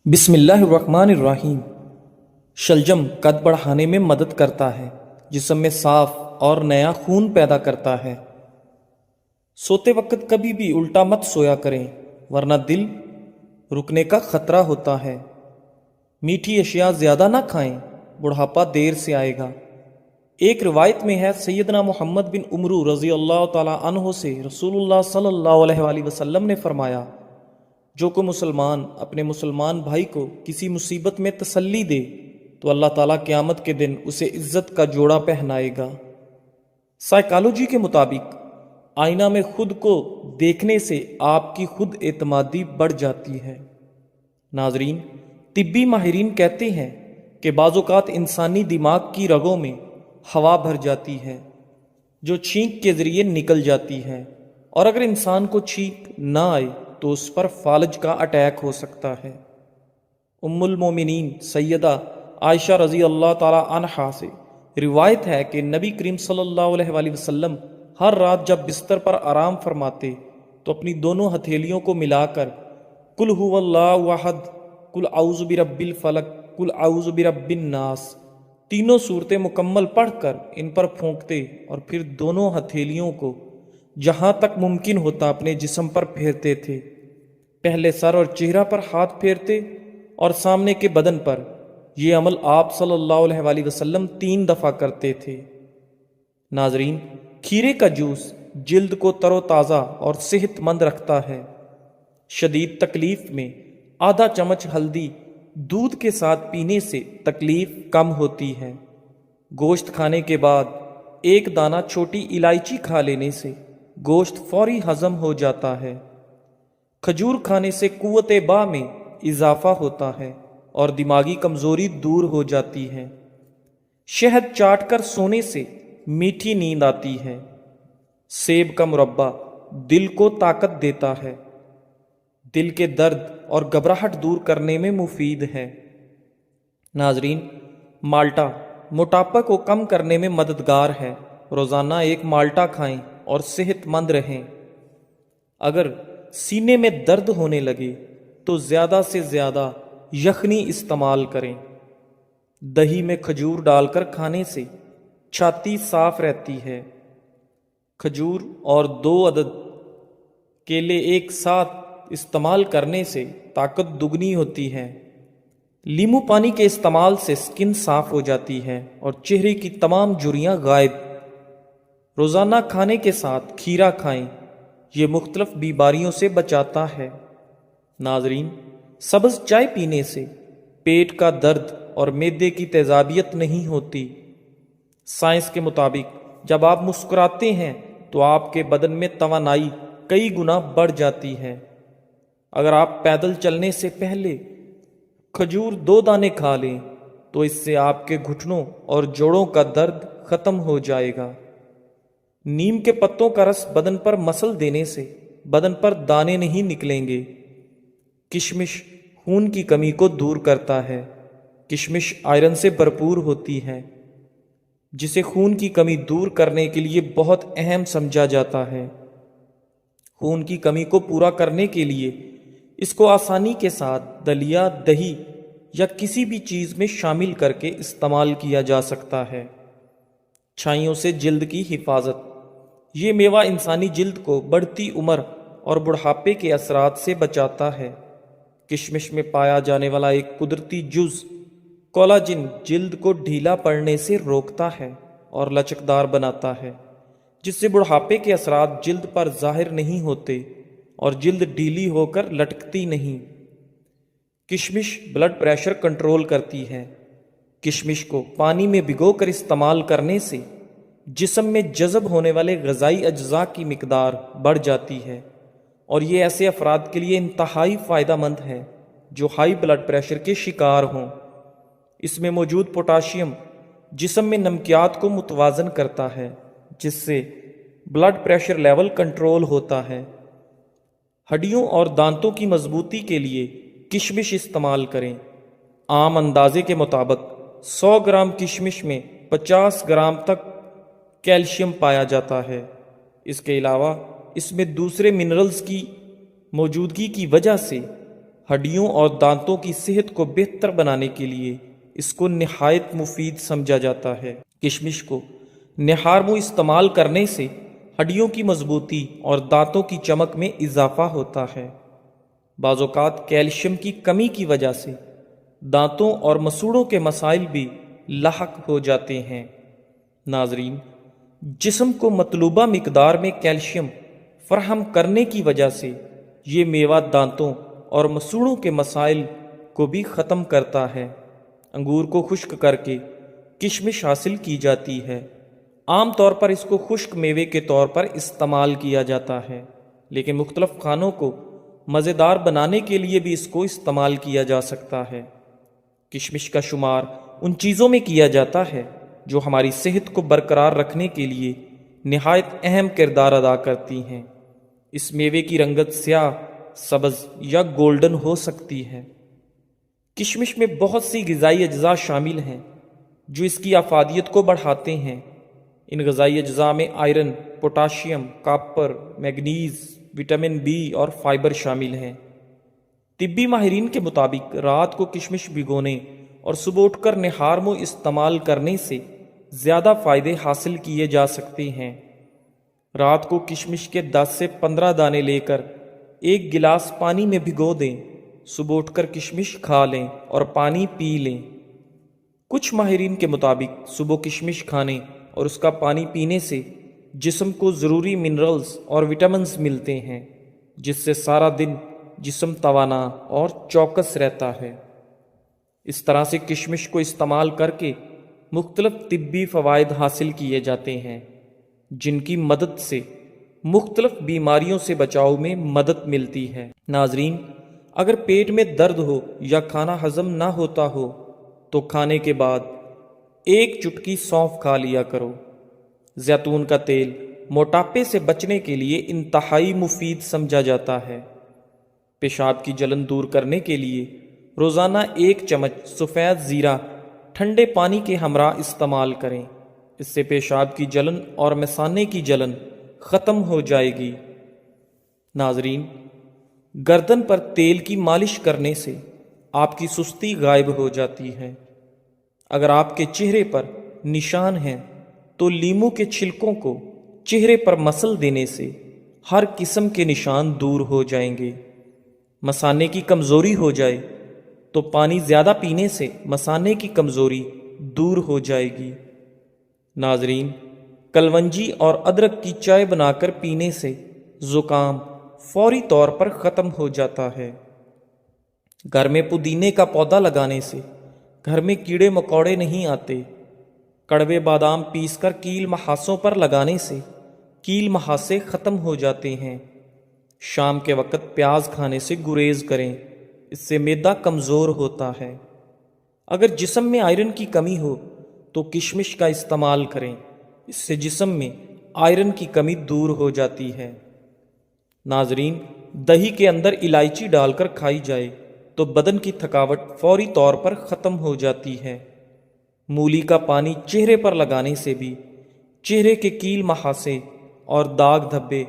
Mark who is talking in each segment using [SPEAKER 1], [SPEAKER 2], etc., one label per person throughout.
[SPEAKER 1] بسم اللہ الرحمن الرحیم۔ شلجم قد بڑھانے میں مدد کرتا ہے، جسم میں صاف اور نیا خون پیدا کرتا ہے۔ سوتے وقت کبھی بھی الٹا مت سویا کریں، ورنہ دل رکنے کا خطرہ ہوتا ہے۔ میٹھی اشیاء زیادہ نہ کھائیں، بڑھاپا دیر سے آئے گا۔ ایک روایت میں ہے، سیدنا محمد بن عمرو رضی اللہ تعالی عنہ سے رسول اللہ صلی اللہ علیہ وآلہ وسلم نے فرمایا، جو کوئی مسلمان اپنے مسلمان بھائی کو کسی مصیبت میں تسلی دے تو اللہ تعالیٰ قیامت کے دن اسے عزت کا جوڑا پہنائے گا۔ سائیکالوجی کے مطابق آئینہ میں خود کو دیکھنے سے آپ کی خود اعتمادی بڑھ جاتی ہے۔ ناظرین، طبی ماہرین کہتے ہیں کہ بعض اوقات انسانی دماغ کی رگوں میں ہوا بھر جاتی ہے جو چھینک کے ذریعے نکل جاتی ہے، اور اگر انسان کو چھینک نہ آئے تو اس پر فالج کا اٹیک ہو سکتا ہے۔ ام المومنین سیدہ عائشہ رضی اللہ تعالی عنہا سے روایت ہے کہ نبی کریم صلی اللہ علیہ وآلہ وسلم ہر رات جب بستر پر آرام فرماتے تو اپنی دونوں ہتھیلیوں کو ملا کر قل هو اللہ احد، قل اعوذ برب الفلق، قل اعوذ برب الناس تینوں صورتیں مکمل پڑھ کر ان پر پھونکتے اور پھر دونوں ہتھیلیوں کو جہاں تک ممکن ہوتا اپنے جسم پر پھیرتے تھے۔ پہلے سر اور چہرہ پر ہاتھ پھیرتے اور سامنے کے بدن پر۔ یہ عمل آپ صلی اللہ علیہ وآلہ وسلم 3 دفعہ کرتے تھے۔ ناظرین، کھیرے کا جوس جلد کو تر و تازہ اور صحت مند رکھتا ہے۔ شدید تکلیف میں آدھا چمچ ہلدی دودھ کے ساتھ پینے سے تکلیف کم ہوتی ہے۔ گوشت کھانے کے بعد 1 دانہ چھوٹی الائچی کھا لینے سے گوشت فوری ہضم ہو جاتا ہے۔ کھجور کھانے سے قوت باء میں اضافہ ہوتا ہے اور دماغی کمزوری دور ہو جاتی ہے۔ شہد چاٹ کر سونے سے میٹھی نیند آتی ہے۔ سیب کا مربہ دل کو طاقت دیتا ہے۔ دل کے درد اور گھبراہٹ دور کرنے میں مفید ہے۔ ناظرین، مالٹا موٹاپا کو کم کرنے میں مددگار ہے۔ روزانہ 1 مالٹا کھائیں اور صحت مند رہیں۔ اگر سینے میں درد ہونے لگے تو زیادہ سے زیادہ یخنی استعمال کریں۔ دہی میں کھجور ڈال کر کھانے سے چھاتی صاف رہتی ہے۔ کھجور اور 2 عدد کیلے ایک ساتھ استعمال کرنے سے طاقت دگنی ہوتی ہے۔ لیمو پانی کے استعمال سے سکن صاف ہو جاتی ہے اور چہرے کی تمام جھریاں غائب۔ روزانہ کھانے کے ساتھ کھیرا کھائیں، یہ مختلف بیماریوں سے بچاتا ہے۔ ناظرین، سبز چائے پینے سے پیٹ کا درد اور معدے کی تیزابیت نہیں ہوتی۔ سائنس کے مطابق جب آپ مسکراتے ہیں تو آپ کے بدن میں توانائی کئی گنا بڑھ جاتی ہے۔ اگر آپ پیدل چلنے سے پہلے کھجور 2 دانے کھا لیں تو اس سے آپ کے گھٹنوں اور جوڑوں کا درد ختم ہو جائے گا۔ نیم کے پتوں کا رس بدن پر مسل دینے سے بدن پر دانے نہیں نکلیں گے۔ کشمش خون کی کمی کو دور کرتا ہے۔ کشمش آئرن سے بھرپور ہوتی ہے، جسے خون کی کمی دور کرنے کے لیے بہت اہم سمجھا جاتا ہے۔ خون کی کمی کو پورا کرنے کے لیے اس کو آسانی کے ساتھ دلیا، دہی یا کسی بھی چیز میں شامل کر کے استعمال کیا جا سکتا ہے۔ چھائیوں سے جلد کی حفاظت۔ یہ میوہ انسانی جلد کو بڑھتی عمر اور بڑھاپے کے اثرات سے بچاتا ہے۔ کشمش میں پایا جانے والا ایک قدرتی جز کولاجن جلد کو ڈھیلا پڑنے سے روکتا ہے اور لچکدار بناتا ہے، جس سے بڑھاپے کے اثرات جلد پر ظاہر نہیں ہوتے اور جلد ڈھیلی ہو کر لٹکتی نہیں۔ کشمش بلڈ پریشر کنٹرول کرتی ہے۔ کشمش کو پانی میں بھگو کر استعمال کرنے سے جسم میں جذب ہونے والے غذائی اجزاء کی مقدار بڑھ جاتی ہے، اور یہ ایسے افراد کے لیے انتہائی فائدہ مند ہے جو ہائی بلڈ پریشر کے شکار ہوں۔ اس میں موجود پوٹاشیم جسم میں نمکیات کو متوازن کرتا ہے، جس سے بلڈ پریشر لیول کنٹرول ہوتا ہے۔ ہڈیوں اور دانتوں کی مضبوطی کے لیے کشمش استعمال کریں۔ عام اندازے کے مطابق 100 گرام کشمش میں 50 گرام تک کیلشیم پایا جاتا ہے۔ اس کے علاوہ اس میں دوسرے منرلز کی موجودگی کی وجہ سے ہڈیوں اور دانتوں کی صحت کو بہتر بنانے کے لیے اس کو نہایت مفید سمجھا جاتا ہے۔ کشمش کو نہار منہ استعمال کرنے سے ہڈیوں کی مضبوطی اور دانتوں کی چمک میں اضافہ ہوتا ہے۔ بعض اوقات کیلشیم کی کمی کی وجہ سے دانتوں اور مسوڑوں کے مسائل بھی لاحق ہو جاتے ہیں۔ ناظرین، جسم کو مطلوبہ مقدار میں کیلشیم فراہم کرنے کی وجہ سے یہ میوہ دانتوں اور مسوڑوں کے مسائل کو بھی ختم کرتا ہے۔ انگور کو خشک کر کے کشمش حاصل کی جاتی ہے۔ عام طور پر اس کو خشک میوے کے طور پر استعمال کیا جاتا ہے، لیکن مختلف کھانوں کو مزیدار بنانے کے لیے بھی اس کو استعمال کیا جا سکتا ہے۔ کشمش کا شمار ان چیزوں میں کیا جاتا ہے جو ہماری صحت کو برقرار رکھنے کے لیے نہایت اہم کردار ادا کرتی ہیں۔ اس میوے کی رنگت سیاہ، سبز یا گولڈن ہو سکتی ہے۔ کشمش میں بہت سی غذائی اجزاء شامل ہیں جو اس کی افادیت کو بڑھاتے ہیں۔ ان غذائی اجزاء میں iron, potassium, copper, manganese, vitamin B اور فائبر شامل ہیں۔ طبی ماہرین کے مطابق رات کو کشمش بھگونے اور صبح اٹھ کر نہار منہ استعمال کرنے سے زیادہ فائدے حاصل کیے جا سکتے ہیں۔ رات کو کشمش کے 10 سے 15 دانے لے کر ایک گلاس پانی میں بھگو دیں، صبح اٹھ کر کشمش کھا لیں اور پانی پی لیں۔ کچھ ماہرین کے مطابق صبح کشمش کھانے اور اس کا پانی پینے سے جسم کو ضروری منرلز اور وٹامنز ملتے ہیں، جس سے سارا دن جسم توانا اور چوکس رہتا ہے۔ اس طرح سے کشمش کو استعمال کر کے مختلف طبی فوائد حاصل کیے جاتے ہیں، جن کی مدد سے مختلف بیماریوں سے بچاؤ میں مدد ملتی ہے۔ ناظرین، اگر پیٹ میں درد ہو یا کھانا ہضم نہ ہوتا ہو تو کھانے کے بعد ایک چٹکی سونف کھا لیا کرو۔ زیتون کا تیل موٹاپے سے بچنے کے لیے انتہائی مفید سمجھا جاتا ہے۔ پیشاب کی جلن دور کرنے کے لیے روزانہ 1 چمچ سفید زیرہ ٹھنڈے پانی کے ہمراہ استعمال کریں۔ اس سے پیشاب کی جلن اور مثانے کی جلن ختم ہو جائے گی۔ ناظرین، گردن پر تیل کی مالش کرنے سے آپ کی سستی غائب ہو جاتی ہے۔ اگر آپ کے چہرے پر نشان ہیں تو لیموں کے چھلکوں کو چہرے پر مسل دینے سے ہر قسم کے نشان دور ہو جائیں گے۔ مثانے کی کمزوری ہو جائے تو پانی زیادہ پینے سے مثانے کی کمزوری دور ہو جائے گی۔ ناظرین، کلونجی اور ادرک کی چائے بنا کر پینے سے زکام فوری طور پر ختم ہو جاتا ہے۔ گھر میں پودینے کا پودا لگانے سے گھر میں کیڑے مکوڑے نہیں آتے۔ کڑوے بادام پیس کر کیل محاسوں پر لگانے سے کیل محاسے ختم ہو جاتے ہیں۔ شام کے وقت پیاز کھانے سے گریز کریں، اس سے معدہ کمزور ہوتا ہے۔ اگر جسم میں آئرن کی کمی ہو تو کشمش کا استعمال کریں، اس سے جسم میں آئرن کی کمی دور ہو جاتی ہے۔ ناظرین، دہی کے اندر الائچی ڈال کر کھائی جائے تو بدن کی تھکاوٹ فوری طور پر ختم ہو جاتی ہے۔ مولی کا پانی چہرے پر لگانے سے بھی چہرے کے کیل محاسے اور داغ دھبے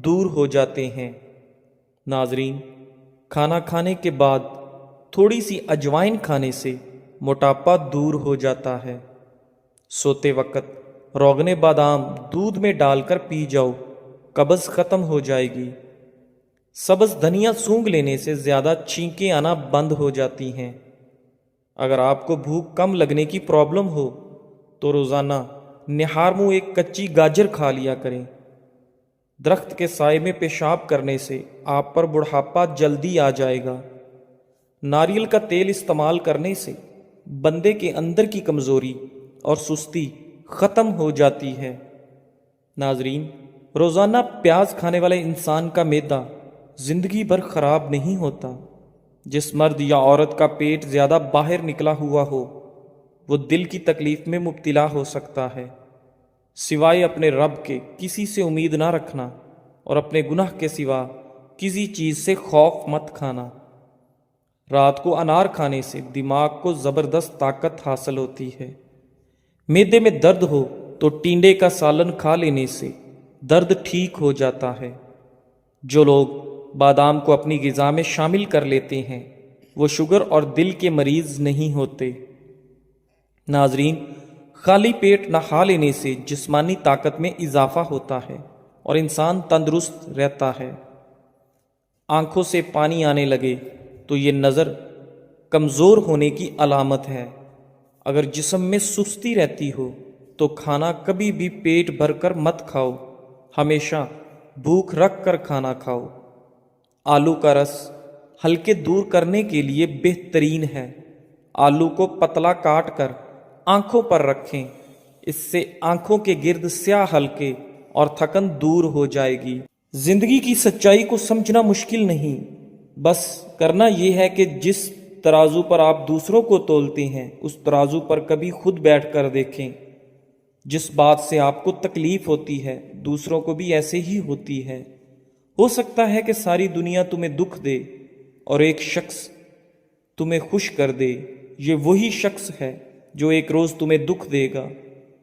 [SPEAKER 1] دور ہو جاتے ہیں۔ ناظرین، کھانا کھانے کے بعد تھوڑی سی اجوائن کھانے سے موٹاپا دور ہو جاتا ہے۔ سوتے وقت روغن بادام دودھ میں ڈال کر پی جاؤ، قبض ختم ہو جائے گی۔ سبز دھنیا سونگھ لینے سے زیادہ چھینکیں آنا بند ہو جاتی ہیں۔ اگر آپ کو بھوک کم لگنے کی پرابلم ہو تو روزانہ نہار منہ ایک کچی گاجر کھا لیا کریں۔ درخت کے سائے میں پیشاب کرنے سے آپ پر بڑھاپا جلدی آ جائے گا۔ ناریل کا تیل استعمال کرنے سے بندے کے اندر کی کمزوری اور سستی ختم ہو جاتی ہے۔ ناظرین، روزانہ پیاز کھانے والے انسان کا معدہ زندگی بھر خراب نہیں ہوتا۔ جس مرد یا عورت کا پیٹ زیادہ باہر نکلا ہوا ہو وہ دل کی تکلیف میں مبتلا ہو سکتا ہے۔ سوائے اپنے رب کے کسی سے امید نہ رکھنا اور اپنے گناہ کے سوا کسی چیز سے خوف مت کھانا۔ رات کو انار کھانے سے دماغ کو زبردست طاقت حاصل ہوتی ہے۔ معدے میں درد ہو تو ٹینڈے کا سالن کھا لینے سے درد ٹھیک ہو جاتا ہے۔ جو لوگ بادام کو اپنی غذا میں شامل کر لیتے ہیں وہ شوگر اور دل کے مریض نہیں ہوتے۔ ناظرین، خالی پیٹ نہا لینے سے جسمانی طاقت میں اضافہ ہوتا ہے اور انسان تندرست رہتا ہے۔ آنکھوں سے پانی آنے لگے تو یہ نظر کمزور ہونے کی علامت ہے۔ اگر جسم میں سستی رہتی ہو تو کھانا کبھی بھی پیٹ بھر کر مت کھاؤ، ہمیشہ بھوک رکھ کر کھانا کھاؤ۔ آلو کا رس ہلکے دور کرنے کے لیے بہترین ہے۔ آلو کو پتلا کاٹ کر آنکھوں پر رکھیں، اس سے آنکھوں کے گرد سیاہ ہلکے اور تھکن دور ہو جائے گی۔ زندگی کی سچائی کو سمجھنا مشکل نہیں، بس کرنا یہ ہے کہ جس ترازو پر آپ دوسروں کو تولتے ہیں اس ترازو پر کبھی خود بیٹھ کر دیکھیں۔ جس بات سے آپ کو تکلیف ہوتی ہے دوسروں کو بھی ایسے ہی ہوتی ہے۔ ہو سکتا ہے کہ ساری دنیا تمہیں دکھ دے اور ایک شخص تمہیں خوش کر دے۔ یہ وہی شخص ہے جو ایک روز تمہیں دکھ دے گا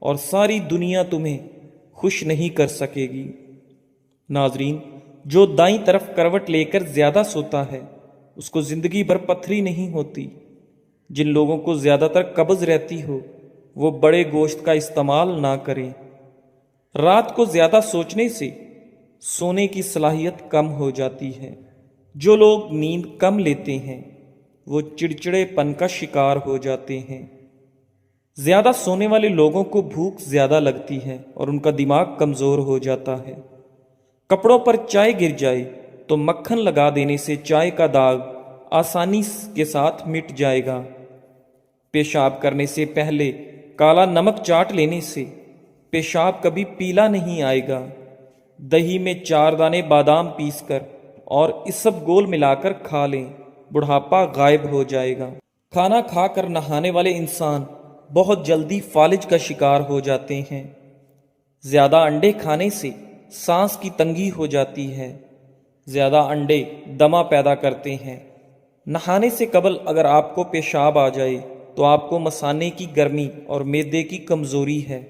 [SPEAKER 1] اور ساری دنیا تمہیں خوش نہیں کر سکے گی۔ ناظرین، جو دائیں طرف کروٹ لے کر زیادہ سوتا ہے اس کو زندگی بھر پتھری نہیں ہوتی۔ جن لوگوں کو زیادہ تر قبض رہتی ہو وہ بڑے گوشت کا استعمال نہ کریں۔ رات کو زیادہ سوچنے سے سونے کی صلاحیت کم ہو جاتی ہے۔ جو لوگ نیند کم لیتے ہیں وہ چڑچڑے پن کا شکار ہو جاتے ہیں۔ زیادہ سونے والے لوگوں کو بھوک زیادہ لگتی ہے اور ان کا دماغ کمزور ہو جاتا ہے۔ کپڑوں پر چائے گر جائے تو مکھن لگا دینے سے چائے کا داغ آسانی کے ساتھ مٹ جائے گا۔ پیشاب کرنے سے پہلے کالا نمک چاٹ لینے سے پیشاب کبھی پیلا نہیں آئے گا۔ دہی میں 4 دانے بادام پیس کر اور اسب گول ملا کر کھا لیں، بڑھاپا غائب ہو جائے گا۔ کھانا کھا کر نہانے والے انسان بہت جلدی فالج کا شکار ہو جاتے ہیں۔ زیادہ انڈے کھانے سے سانس کی تنگی ہو جاتی ہے۔ زیادہ انڈے دمہ پیدا کرتے ہیں۔ نہانے سے قبل اگر آپ کو پیشاب آ جائے تو آپ کو مثانے کی گرمی اور معدے کی کمزوری ہے۔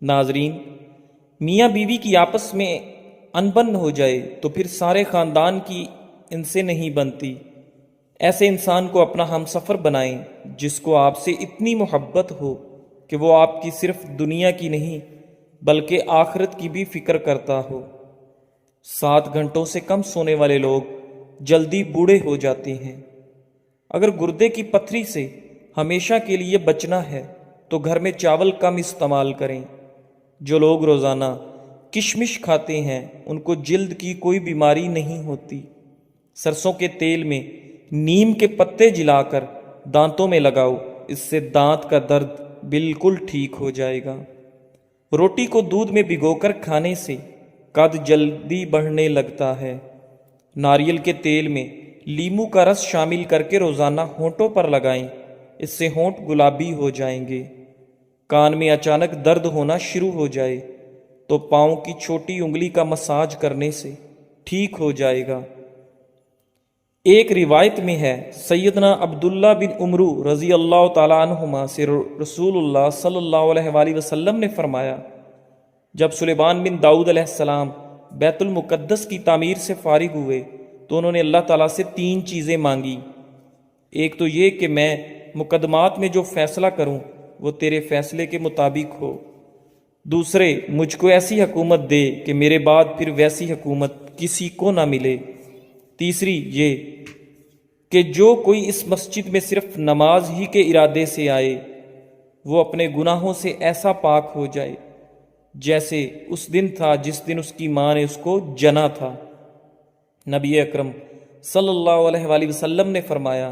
[SPEAKER 1] ناظرین، میاں بیوی کی آپس میں انبن ہو جائے تو پھر سارے خاندان کی ان سے نہیں بنتی۔ ایسے انسان کو اپنا ہم سفر بنائیں جس کو آپ سے اتنی محبت ہو کہ وہ آپ کی صرف دنیا کی نہیں بلکہ آخرت کی بھی فکر کرتا ہو۔ 7 گھنٹوں سے کم سونے والے لوگ جلدی بوڑھے ہو جاتے ہیں۔ اگر گردے کی پتھری سے ہمیشہ کے لیے بچنا ہے تو گھر میں چاول کم استعمال کریں۔ جو لوگ روزانہ کشمش کھاتے ہیں ان کو جلد کی کوئی بیماری نہیں ہوتی۔ سرسوں کے تیل میں نیم کے پتے جلا کر دانتوں میں لگاؤ، اس سے دانت کا درد بالکل ٹھیک ہو جائے گا۔ روٹی کو دودھ میں بھگو کر کھانے سے قد جلدی بڑھنے لگتا ہے۔ ناریل کے تیل میں لیمو کا رس شامل کر کے روزانہ ہونٹوں پر لگائیں، اس سے ہونٹ گلابی ہو جائیں گے۔ کان میں اچانک درد ہونا شروع ہو جائے تو پاؤں کی چھوٹی انگلی کا مساج کرنے سے ٹھیک ہو جائے گا۔ ایک روایت میں ہے سیدنا عبداللہ بن عمرو رضی اللہ تعالیٰ عنہما سے رسول اللہ صلی اللہ علیہ وآلہ وسلم نے فرمایا، جب سلیمان بن داؤد علیہ السلام بیت المقدس کی تعمیر سے فارغ ہوئے تو انہوں نے اللہ تعالیٰ سے 3 چیزیں مانگی۔ ایک تو یہ کہ میں مقدمات میں جو فیصلہ کروں وہ تیرے فیصلے کے مطابق ہو۔ دوسرے، مجھ کو ایسی حکومت دے کہ میرے بعد پھر ویسی حکومت کسی کو نہ ملے۔ تیسری یہ کہ جو کوئی اس مسجد میں صرف نماز ہی کے ارادے سے آئے وہ اپنے گناہوں سے ایسا پاک ہو جائے جیسے اس دن تھا جس دن اس کی ماں نے اس کو جنا تھا۔ نبی اکرم صلی اللہ علیہ وآلہ وسلم نے فرمایا،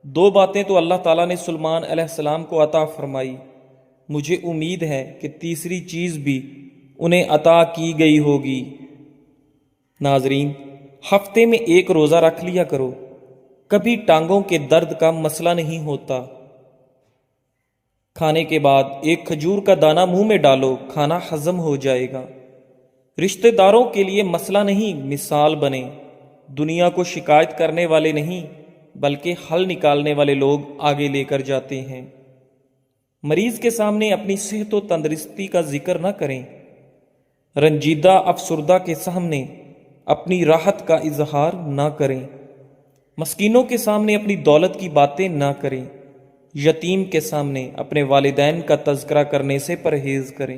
[SPEAKER 1] 2 باتیں تو اللہ تعالیٰ نے سلیمان علیہ السلام کو عطا فرمائی، مجھے امید ہے کہ تیسری چیز بھی انہیں عطا کی گئی ہوگی۔ ناظرین، ہفتے میں 1 روزہ رکھ لیا کرو، کبھی ٹانگوں کے درد کا مسئلہ نہیں ہوتا۔ کھانے کے بعد 1 کھجور کا دانہ منہ میں ڈالو، کھانا ہضم ہو جائے گا۔ رشتہ داروں کے لیے مسئلہ نہیں، مثال بنیں۔ دنیا کو شکایت کرنے والے نہیں بلکہ حل نکالنے والے لوگ آگے لے کر جاتے ہیں۔ مریض کے سامنے اپنی صحت و تندرستی کا ذکر نہ کریں۔ رنجیدہ افسردہ کے سامنے اپنی راحت کا اظہار نہ کریں، مسکینوں کے سامنے اپنی دولت کی باتیں نہ کریں، یتیم کے سامنے اپنے والدین کا تذکرہ کرنے سے پرہیز کریں،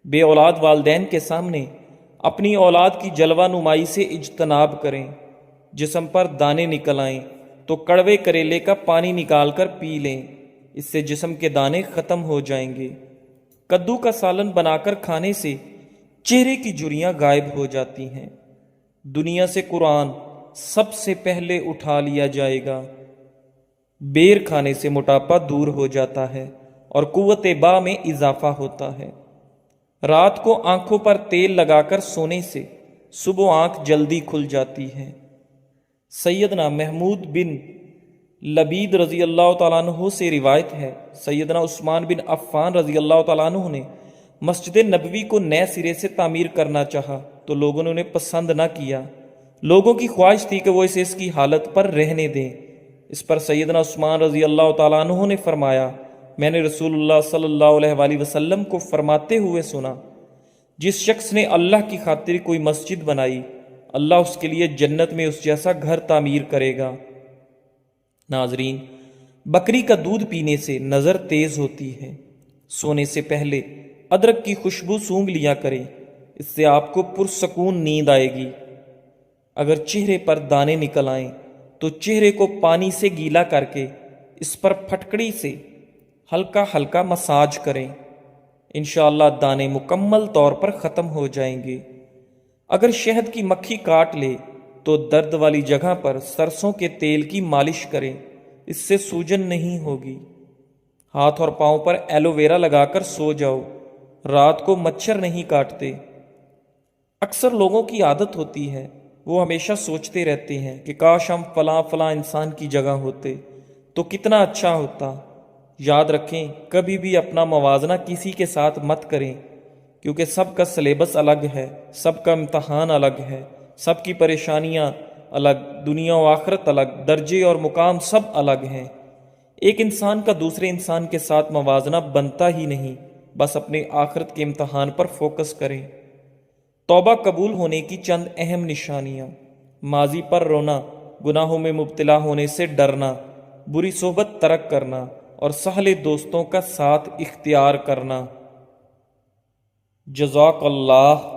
[SPEAKER 1] بے اولاد والدین کے سامنے اپنی اولاد کی جلوہ نمائی سے اجتناب کریں، جسم پر دانے نکل آئیں تو کڑوے کریلے کا پانی نکال کر پی لیں، اس سے جسم کے دانے ختم ہو جائیں گے۔ کدو کا سالن بنا کر کھانے سے چہرے کی جھریاں غائب ہو جاتی ہیں۔ دنیا سے قرآن سب سے پہلے اٹھا لیا جائے گا۔ بیر کھانے سے موٹاپا دور ہو جاتا ہے اور قوت با میں اضافہ ہوتا ہے۔ رات کو آنکھوں پر تیل لگا کر سونے سے صبح آنکھ جلدی کھل جاتی ہے۔ سیدنا محمود بن لبید رضی اللہ تعالیٰ عنہ سے روایت ہے، سیدنا عثمان بن عفان رضی اللہ تعالیٰ عنہ نے مسجد نبوی کو نئے سرے سے تعمیر کرنا چاہا تو لوگوں نے انہیں پسند نہ کیا۔ لوگوں کی خواہش تھی کہ وہ اسے اس کی حالت پر رہنے دیں۔ اس پر سیدنا عثمان رضی اللہ تعالیٰ عنہ نے فرمایا، میں نے رسول اللہ صلی اللہ علیہ وآلہ وسلم کو فرماتے ہوئے سنا، جس شخص نے اللہ کی خاطر کوئی مسجد بنائی، اللہ اس کے لیے جنت میں اس جیسا گھر تعمیر کرے گا۔ ناظرین، بکری کا دودھ پینے سے نظر تیز ہوتی ہے۔ سونے سے پہلے ادرک کی خوشبو سونگھ لیا کریں، اس سے آپ کو پرسکون نیند آئے گی۔ اگر چہرے پر دانے نکل آئیں تو چہرے کو پانی سے گیلا کر کے اس پر پھٹکڑی سے ہلکا ہلکا مساج کریں، انشاءاللہ دانے مکمل طور پر ختم ہو جائیں گے۔ اگر شہد کی مکھی کاٹ لے تو درد والی جگہ پر سرسوں کے تیل کی مالش کریں، اس سے سوجن نہیں ہوگی۔ ہاتھ اور پاؤں پر ایلو ویرا لگا کر سو جاؤ، رات کو مچھر نہیں کاٹتے۔ اکثر لوگوں کی عادت ہوتی ہے، وہ ہمیشہ سوچتے رہتے ہیں کہ کاش ہم فلاں فلاں انسان کی جگہ ہوتے تو کتنا اچھا ہوتا۔ یاد رکھیں، کبھی بھی اپنا موازنہ کسی کے ساتھ مت کریں، کیونکہ سب کا سلیبس الگ ہے، سب کا امتحان الگ ہے، سب کی پریشانیاں الگ، دنیا و آخرت الگ، درجے اور مقام سب الگ ہیں۔ ایک انسان کا دوسرے انسان کے ساتھ موازنہ بنتا ہی نہیں، بس اپنے آخرت کے امتحان پر فوکس کریں۔ توبہ قبول ہونے کی چند اہم نشانیاں: ماضی پر رونا، گناہوں میں مبتلا ہونے سے ڈرنا، بری صحبت ترک کرنا اور سہل دوستوں کا ساتھ اختیار کرنا۔ جزاک اللہ۔